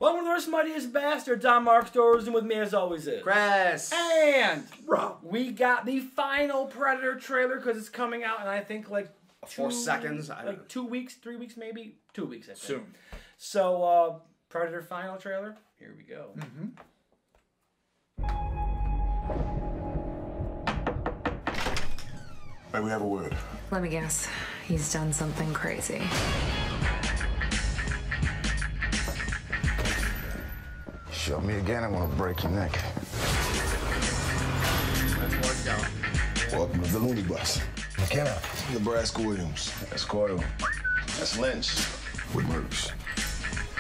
Welcome to the Worst Mightiest Bastard. Don Mark Stores, and with me as always is Chris. And Rob. We got the final Predator trailer because it's coming out, and I think like 4 seconds, like 2 weeks, 3 weeks, maybe 2 weeks. I think. Soon. So Predator final trailer. Here we go. May we have a word? Let me guess. He's done something crazy. Show me again, I'm gonna break your neck. Welcome to the Looney Bus. McKenna. Nebraska Williams. That's Cordell. That's Lynch. With Merks.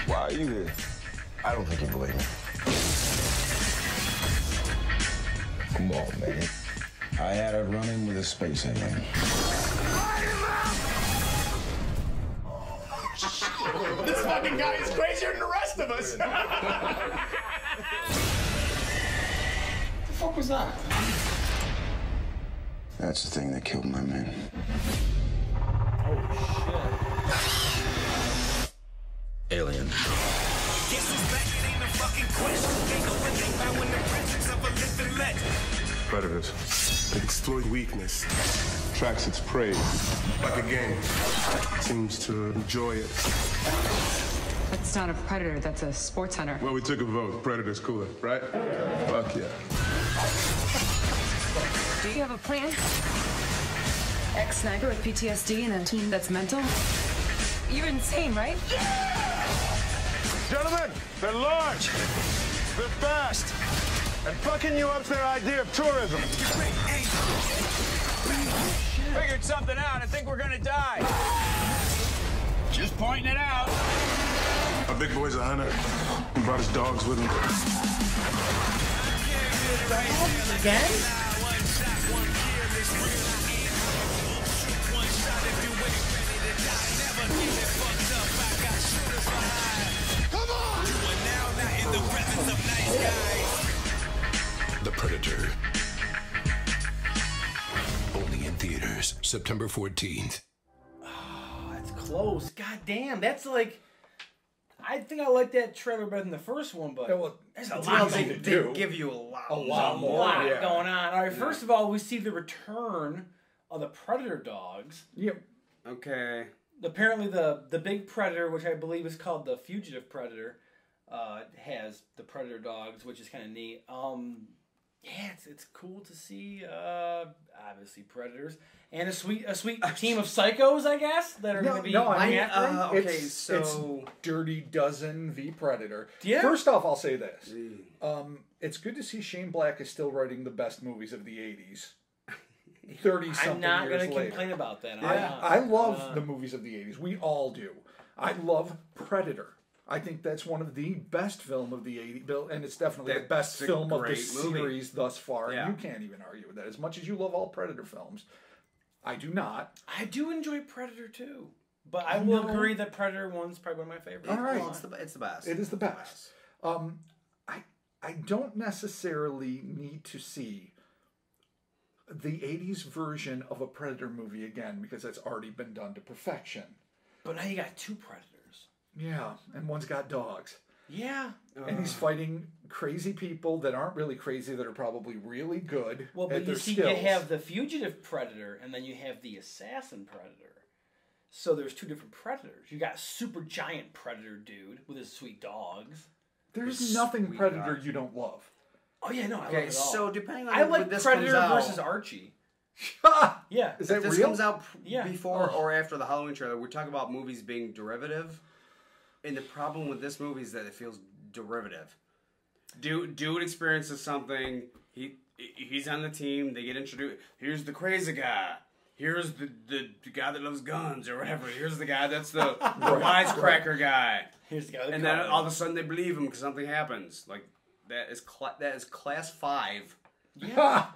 Why are you here? I don't think you believe me. Come on, man. I had a run-in with a space alien. This fucking guy is crazier than the rest of us. What the fuck was that? That's the thing that killed my men. Oh Alien. Predators. It exploits weakness, tracks its prey, like a game. Seems to enjoy it. That's not a predator, that's a sports hunter. Well, we took a vote. Predator's cooler, right? Fuck yeah. Do you have a plan? Ex-sniper with PTSD and a team that's mental? You're insane, right? Gentlemen, they're large. They're fast. And fucking you up's their idea of tourism. Figured something out. I think we're gonna die. Just pointing it out. Our big boy's a hunter. He brought his dogs with him. Again? The Predator. Only in theaters, September 14th. Oh, that's close. God damn, that's like. I think I like that trailer better than the first one, but there's a lot They going give you a lot on. All right, first of all, we see the return of the Predator dogs. Yep. Okay. Apparently, the big Predator, which I believe is called the Fugitive Predator, has the Predator dogs, which is kind of neat. Yeah, it's cool to see. Obviously, Predators and a sweet team of psychos, I guess, that are going to be going after him. Okay, it's Dirty Dozen v Predator. Yeah. First off, I'll say this: it's good to see Shane Black is still writing the best movies of the '80s. 30-something I'm not years going to later. complain about that. I love the movies of the '80s. We all do. I love Predator. I think that's one of the best film of the '80s, and it's definitely the best film of the series thus far. Yeah. You can't even argue with that. As much as you love all Predator films, I do not. I do enjoy Predator too, but I will agree that Predator 1's probably one of my favorites. All right. It's the best. It is the best. I don't necessarily need to see the '80s version of a Predator movie again because that's already been done to perfection. But now you got two Predators. Yeah, and one's got dogs. Yeah. And he's fighting crazy people that aren't really crazy, that are probably really good Well, at but you their see, skills. you have the Fugitive Predator, and then you have the Assassin Predator. So there's two different Predators. You got super giant Predator dude with his sweet dogs. There's nothing Predator you don't love. Oh yeah, no, I love Okay, it all. so depending on I when like this Predator comes out, versus Archie. Yeah. Is if that this real? comes out Yeah. before or after the Halloween trailer, we're talking about movies being derivative. And the problem with this movie is that it feels derivative. Dude experiences something. He's on the team. They get introduced. Here's the crazy guy. Here's the guy that loves guns or whatever. Here's the guy that's the wisecracker guy. Here's the guy. And then all of a sudden they believe him because something happens. Like that is class 5. Yeah.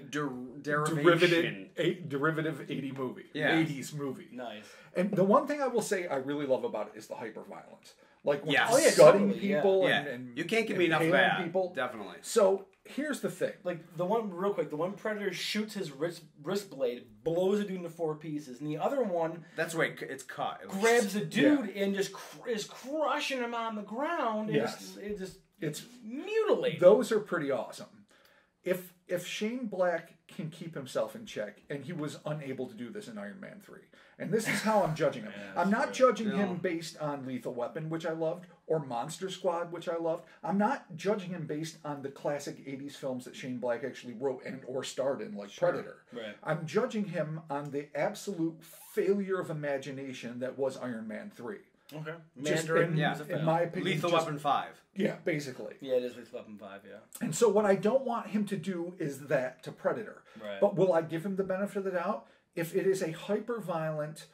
Derivation. Derivative 80 movie. Yeah. 80s movie. Nice. And the one thing I will say I really love about it is the hyper-violence. Like when Yes. it's Oh, yeah, gutting totally, people Yeah. and you can't give me enough of impaling that. people. Definitely. So here's the thing. Like the one, real quick, the one Predator shoots his wrist blade, blows a dude into 4 pieces, and the other one That's the way it's cut. grabs a dude and just is crushing him on the ground. And Yes. it's mutilating. Those are pretty awesome. If Shane Black can keep himself in check, and he was unable to do this in Iron Man 3, and this is how I'm judging him. I'm not judging him based on Lethal Weapon, which I loved, or Monster Squad, which I loved. I'm not judging him based on the classic 80s films that Shane Black actually wrote and or starred in, like Predator. Right. I'm judging him on the absolute failure of imagination that was Iron Man 3. Okay. Just Mandarin, in my opinion, Lethal just- Weapon 5. Yeah, basically. Yeah, it is Lethal Weapon 5, yeah. And so what I don't want him to do is that to Predator. Right. But will I give him the benefit of the doubt? If it is a hyper-violent,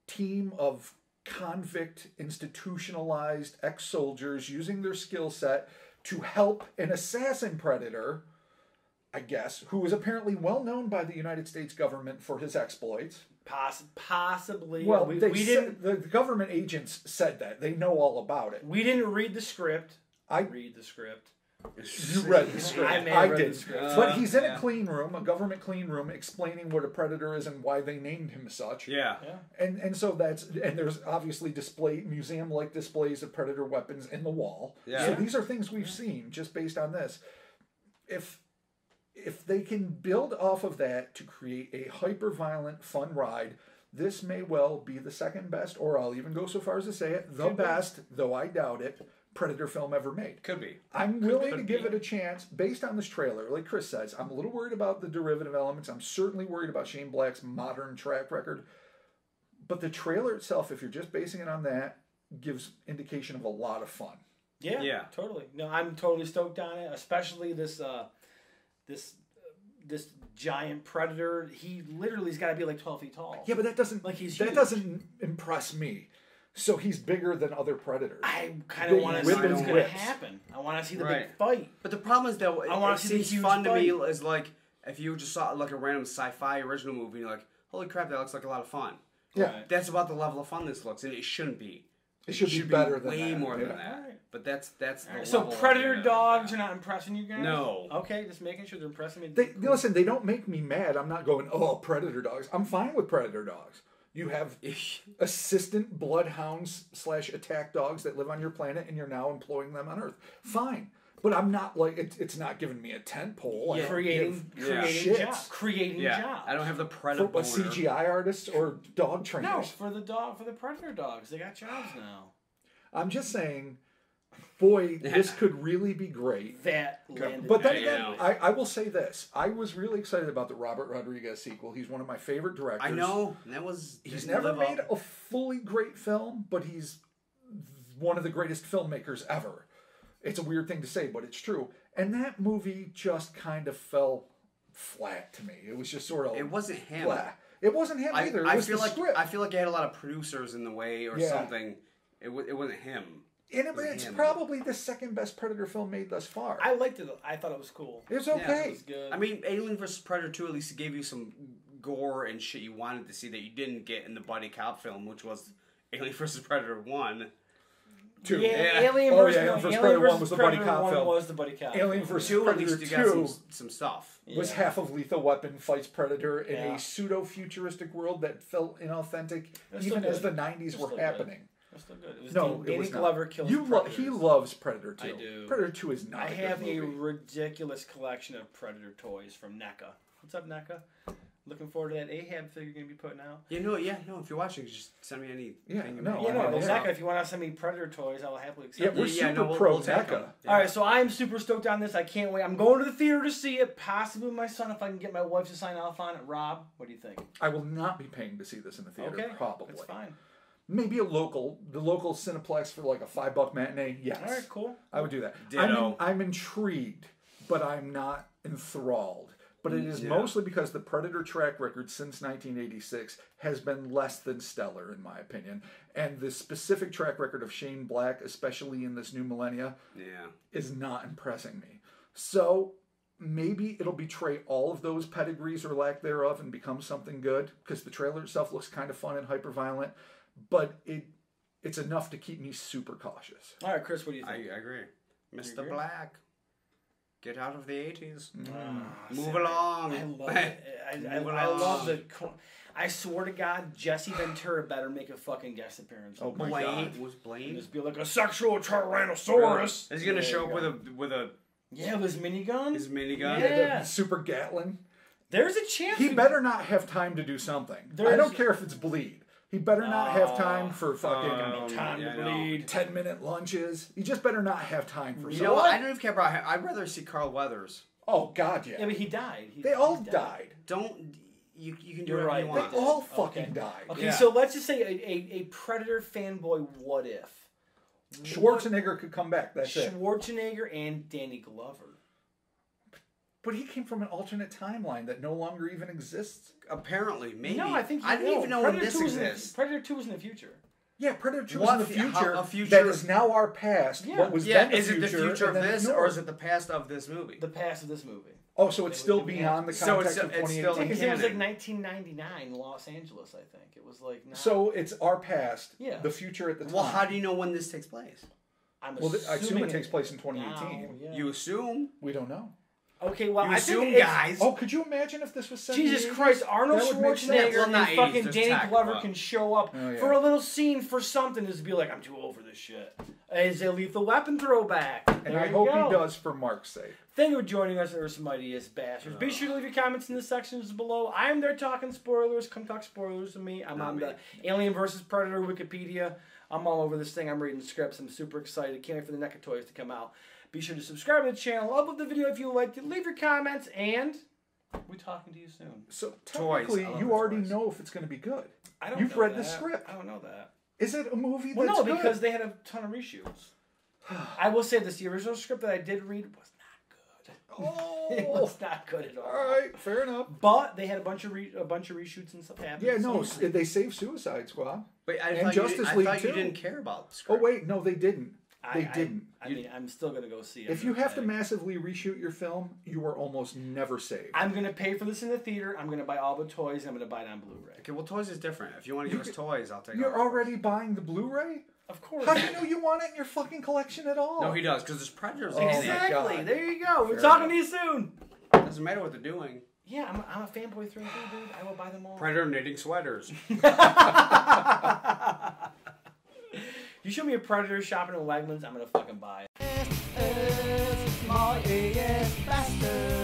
team of convict, institutionalized ex-soldiers using their skill set to help an assassin predator, I guess, who is apparently well known by the United States government for his exploits. Possibly. Well, we the government agents said that. They know all about it. We didn't read the script. I read the script. You read the script. I may have read did. the script. But he's in a clean room, a government clean room, explaining what a predator is and why they named him such. Yeah. And so there's obviously museum-like displays of predator weapons in the wall. Yeah. So these are things we've seen just based on this. If they can build off of that to create a hyper-violent, fun ride, this may well be the second best, or I'll even go so far as to say it, the best, though I doubt it, Predator film ever made. Could be. I'm willing to give it a chance based on this trailer. Like Chris says, I'm a little worried about the derivative elements. I'm certainly worried about Shane Black's modern track record. But the trailer itself, if you're just basing it on that, gives indication of a lot of fun. Yeah, totally. No, I'm totally stoked on it, especially this giant predator. He literally's got to be like 12 feet tall. Yeah, but that doesn't doesn't impress me. So he's bigger than other predators. I kind of want to see what's going to whips. happen. I want to see the big fight. But the problem is, though, I want it to see the seems huge fun to me fight. is like if you just saw like a random sci-fi original movie, and you're like, holy crap, that looks like a lot of fun. Yeah. Right. That's about the level of fun this looks, and it shouldn't be. It should be better than way that. more than Yeah. that. Right. But that's the So level predator of it. dogs are not impressing you guys? No. Okay, just making sure they're impressing me. Listen, they don't make me mad. I'm not going, oh, predator dogs. I'm fine with predator dogs. You have assistant bloodhounds / attack dogs that live on your planet, and you're now employing them on Earth. Fine. But I'm not like, it's not giving me a tent pole. I don't creating shits. jobs. Creating jobs. I don't have the predator. For CGI artists or dog trainers. No, for the predator dogs. They got jobs now. I'm just saying, boy, this could really be great. That landed. But then I again, know. I will say this. I was really excited about the Robert Rodriguez sequel. He's one of my favorite directors. I know. That was. He's didn't never live made up. a fully great film, but he's one of the greatest filmmakers ever. It's a weird thing to say, but it's true. And that movie just kind of fell flat to me. It was just sort of It wasn't him. blah. It wasn't him either. It I was feel the like script. I feel like it had a lot of producers in the way or Yeah. something. It wasn't him. And wasn't it's him. probably the second best Predator film made thus far. I liked it. I thought it was cool. It was Yeah, okay. It was good. I mean, Alien vs Predator 2 at least gave you some gore and shit you wanted to see that you didn't get in the buddy cop film, which was Alien vs Predator 1. Two. Yeah, Yeah. Alien Oh, vs. yeah, no, Alien vs. Alien Predator vs. 1 was the buddy Predator cop 1 film. was the buddy cop. Alien film. vs. 2 at Predator least you got 2 some stuff. was Yeah. half of Lethal Weapon fights Predator in Yeah. a pseudo-futuristic world that felt inauthentic, That's even still as the good. 90s That's were still happening. That's still good. It was No, it Danny was not. Glover kills He predators. loves Predator 2. I do. Predator 2 is not I a good have a movie. ridiculous collection of Predator toys from NECA. What's up, NECA? Looking forward to that Ahab figure you're going to be putting out. You know, if you're watching, just send me any. Yeah, thing you no, make. Yeah, no, yeah. well, NECA, if you want to send me Predator toys, I'll happily accept Yeah, it. we're Yeah, super no, pro we'll take NECA. them. Yeah. All right, so I'm super stoked on this. I can't wait. I'm going to the theater to see it. Possibly with my son, if I can get my wife to sign off on it. Rob, what do you think? I will not be paying to see this in the theater, Okay, probably. that's fine. Maybe the local Cineplex for like a $5 matinee, yes. All right, cool. I would do that. Ditto. I'm intrigued, but I'm not enthralled. But it is Yeah. mostly because the Predator track record since 1986 has been less than stellar, in my opinion. And the specific track record of Shane Black, especially in this new millennia, Yeah. is not impressing me. So maybe it'll betray all of those pedigrees or lack thereof and become something good, because the trailer itself looks kind of fun and hyper-violent, but it's enough to keep me super cautious. All right, Chris, what do you I think? agree. Mr. agree? Black. Get out of the 80s. Mm. Move along. I love it. I love the. I swear to God, Jesse Ventura better make a fucking guest appearance. Oh my God. Was Blaine? Just be like a sexual Tyrannosaurus. Is he gonna show up with a Yeah, with his minigun. his minigun? Yeah. The Super Gatlin. There's a chance. He better not have time to do something. I don't care if it's bleed. He better not have time for fucking time to bleed. 10-minute lunches. He just better not have time for You something. know what? I don't even care about him. I'd rather see Carl Weathers. Oh, God, yeah. Yeah, but he died. They all died. Don't you can do You're whatever right. you They want. all fucking died. Okay, Yeah. so let's just say a Predator fanboy. What if Schwarzenegger could come back. That's it. Schwarzenegger and Danny Glover? But he came from an alternate timeline that no longer even exists. Apparently, maybe. No, I think I didn't even know when this 2 was exists. Predator 2 was in the future. Yeah, Predator 2 What is in the fu- how- future, a future- that is now our past. Yeah. What was Yeah, then the is it the future of and then this, ignored. or is it the past of this movie? The past of this movie. Oh, so it's still beyond the So context it's- of it's 2018. still- Because it was like canon. 1999 Los Angeles, I think. It was like. Not, So it's our past, Yeah. the future at the time. Well, how do you know when this takes place? I'm Well, I assume assuming it takes place in 2018. now, yeah. You assume. We don't know. Okay, well, You I assume, think it's- guys. Oh, could you imagine if this was set in the Jesus 80s? Christ, Arnold That would make sense. Schwarzenegger Well, not and fucking 80s, Danny there's Glover tech, can show up Oh, yeah. for a little scene for something. Just be like, I'm too old for this shit. As a Lethal Weapon throwback. And There I you hope go. he does for Mark's sake. Thank you for joining us, Earth's Mightiest Bastards. Be sure to leave your comments in the sections below. I am there talking spoilers. Come talk spoilers with me. I'm on the Alien vs. Predator Wikipedia. I'm all over this thing. I'm reading scripts. I'm super excited. Can't wait for the NECA toys to come out. Be sure to subscribe to the channel. Upload the video if you liked it. Leave your comments. And we're talking to you soon. So Toys. technically, I love you the already toys. know if it's going to be good. I don't You've know read that. the script. I don't know that. Is it a movie that's Well, no, good? because they had a ton of reshoots. I will say this: the original script that I did read was not good. Oh, It was not good at all. all right, fair enough. But they had a bunch of reshoots and stuff happen. Yeah, no, so- they saved Suicide Squad. Wait, I And thought, Justice I League thought you too. didn't care about the Oh script. wait, no, they didn't. They I didn't. I mean, I'm still gonna go see it. If you have to massively reshoot your film, you are almost never saved. I'm gonna pay for this in the theater. I'm gonna buy all the toys. And I'm gonna buy it on Blu-ray. Okay, well, toys is different. If you want to give us toys, I'll take it. You're already buying the Blu-ray? Of course. How do you know you want it in your fucking collection at all? No, he does, because there's predators Oh, in my it. Exactly. God. There you go. We're Fair talking enough. to you soon. Doesn't matter what they're doing. Yeah, I'm a fanboy through and through, dude. I will buy them all. Predator knitting sweaters. You show me a Predator shopping at Wegmans, I'm gonna fucking buy it. Mightiest Bastard.